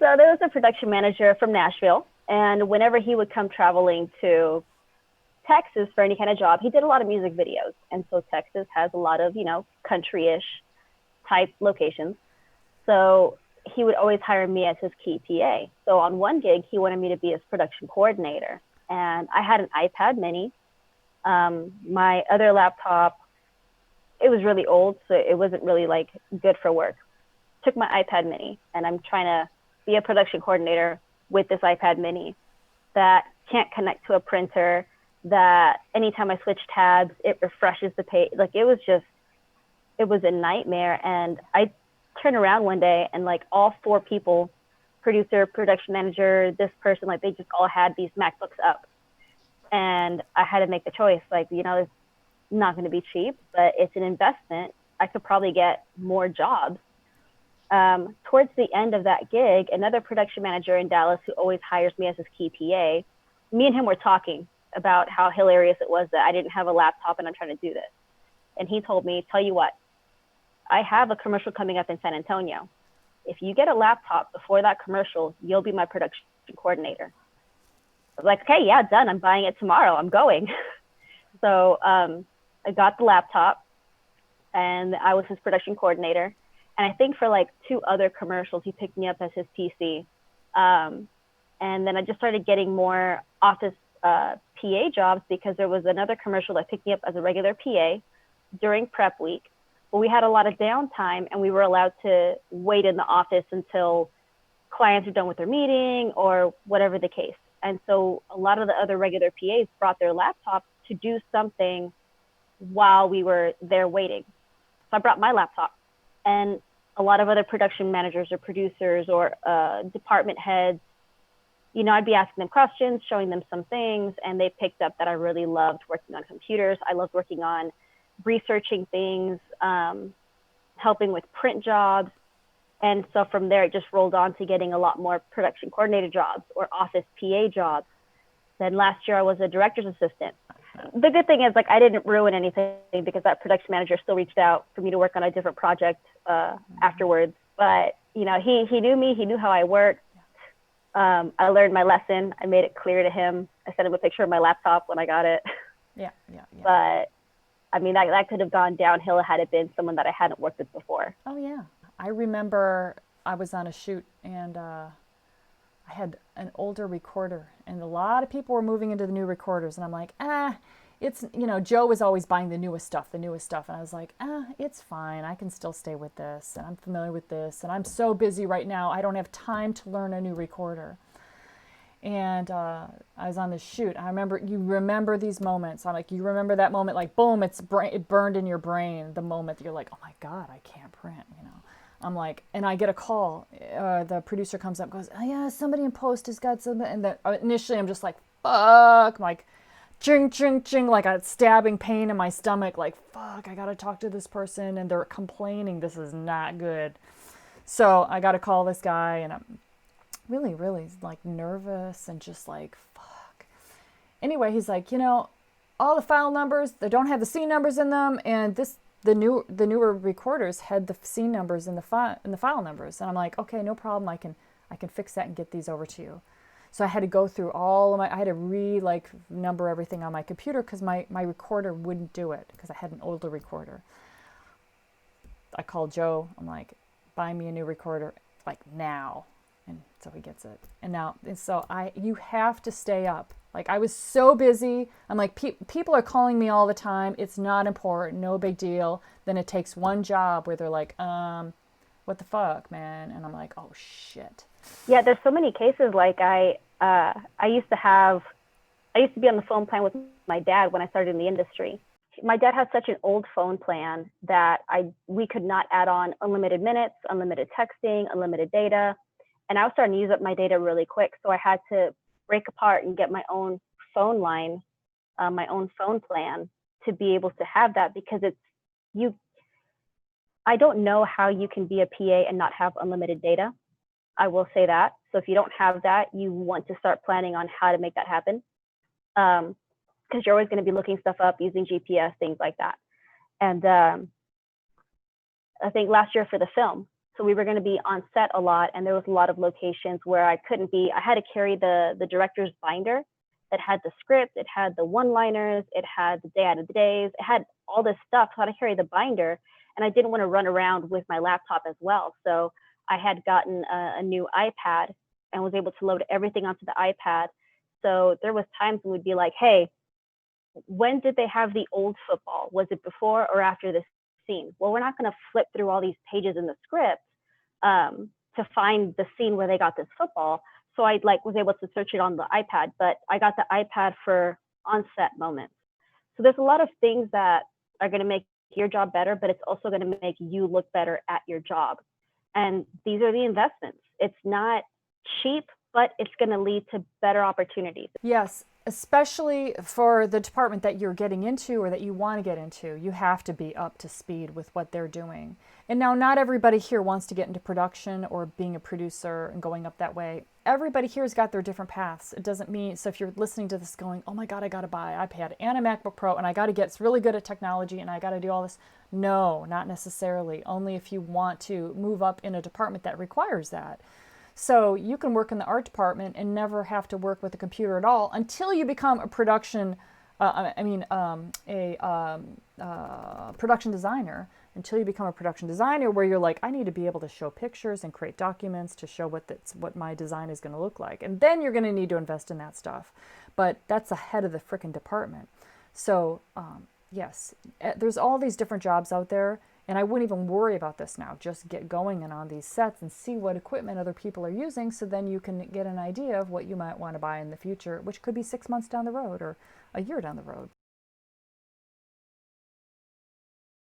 So there was a production manager from Nashville, and whenever he would come traveling to Texas for any kind of job, he did a lot of music videos. And so Texas has a lot of, country-ish type locations. So he would always hire me as his key PA. So on one gig, he wanted me to be his production coordinator. And I had an iPad mini. My other laptop, it was really old, so it wasn't really like good for work. Took my iPad mini, and I'm trying to be a production coordinator with this iPad mini that can't connect to a printer, that anytime I switch tabs, it refreshes the page. Like it was a nightmare. And I turned around one day and like all four people, producer, production manager, this person, like they just all had these MacBooks up. And I had to make the choice, like, it's not going to be cheap, but it's an investment. I could probably get more jobs. Towards the end of that gig, another production manager in Dallas who always hires me as his key PA, me and him were talking about how hilarious it was that I didn't have a laptop and I'm trying to do this. And he told me, tell you what, I have a commercial coming up in San Antonio. If you get a laptop before that commercial, you'll be my production coordinator. I was like, okay, yeah, done. I'm buying it tomorrow. I'm going. So I got the laptop and I was his production coordinator. And I think for like 2 other commercials, he picked me up as his PC. And then I just started getting more office PA jobs because there was another commercial that picked me up as a regular PA during prep week. But we had a lot of downtime and we were allowed to wait in the office until clients are done with their meeting or whatever the case. And so a lot of the other regular PAs brought their laptops to do something while we were there waiting. So I brought my laptop, and a lot of other production managers or producers or department heads, I'd be asking them questions, showing them some things, and they picked up that I really loved working on computers. I loved working on researching things, helping with print jobs. And so from there, it just rolled on to getting a lot more production coordinator jobs or office PA jobs. Then last year, I was a director's assistant. The good thing is, like, I didn't ruin anything because that production manager still reached out for me to work on a different project afterwards. But, he knew me. He knew how I worked. I learned my lesson. I made it clear to him. I sent him a picture of my laptop when I got it. Yeah. But, I mean, that could have gone downhill had it been someone that I hadn't worked with before. Oh, yeah. I remember I was on a shoot and I had an older recorder and a lot of people were moving into the new recorders. And I'm like, it's, Joe was always buying the newest stuff. And I was like, it's fine. I can still stay with this. And I'm familiar with this. And I'm so busy right now. I don't have time to learn a new recorder. And I was on the shoot. You remember these moments. I'm like, you remember that moment, like, boom, it burned in your brain. The moment that you're like, oh my God, I can't print, I'm like, and I get a call. The producer comes up and goes, oh yeah, somebody in post has got something. And then initially I'm just like, fuck, I'm like, ching, ching, ching, like a stabbing pain in my stomach, like, fuck, I got to talk to this person and they're complaining. This is not good. So I got to call this guy and I'm really, really like nervous and just like, fuck. Anyway, he's like, all the file numbers, they don't have the scene numbers in them. And the newer recorders had the scene numbers in the file numbers. And I'm like, okay, no problem. I can fix that and get these over to you. So I had to go through I had to number everything on my computer because my recorder wouldn't do it because I had an older recorder. I called Joe. I'm like, buy me a new recorder, like now. And so he gets it. You have to stay up. Like I was so busy. I'm like, people are calling me all the time. It's not important. No big deal. Then it takes one job where they're like, what the fuck, man? And I'm like, oh shit. Yeah, there's so many cases. Like I used to be on the phone plan with my dad when I started in the industry. My dad had such an old phone plan that we could not add on unlimited minutes, unlimited texting, unlimited data. And I was starting to use up my data really quick. So I had to break apart and get my own phone line, my own phone plan to be able to have that because I don't know how you can be a PA and not have unlimited data. I will say that. So if you don't have that, you want to start planning on how to make that happen. Because you're always going to be looking stuff up using GPS, things like that. And I think last year for the film, So we were going to be on set a lot, and there was a lot of locations where I couldn't be. I had to carry the director's binder that had the script, it had the one-liners, it had the day out of the days, it had all this stuff. So I had to carry the binder, and I didn't want to run around with my laptop as well. So I had gotten a new iPad and was able to load everything onto the iPad. So there was times when we'd be like, hey, when did they have the old football? Was it before or after this scene? Well, we're not going to flip through all these pages in the script to find the scene where they got this football. So I was able to search it on the iPad, but I got the iPad for on-set moments. So there's a lot of things that are going to make your job better, but it's also going to make you look better at your job. And these are the investments. It's not cheap, but it's going to lead to better opportunities. Yes, especially for the department that you're getting into or that you want to get into. You have to be up to speed with what they're doing. And now, not everybody here wants to get into production or being a producer and going up that way. Everybody here has got their different paths. It doesn't mean, so if you're listening to this going, oh my God, I got to buy an iPad and a MacBook Pro and I got to get really good at technology and I got to do all this. No, not necessarily. Only if you want to move up in a department that requires that. So you can work in the art department and never have to work with a computer at all until you become a production, production designer. Until you become a production designer, where you're like, I need to be able to show pictures and create documents to show what my design is going to look like, and then you're going to need to invest in that stuff. But that's ahead of the frickin' department. So yes, there's all these different jobs out there. And I wouldn't even worry about this now. Just get going and on these sets and see what equipment other people are using, so then you can get an idea of what you might want to buy in the future, which could be 6 months down the road or a year down the road.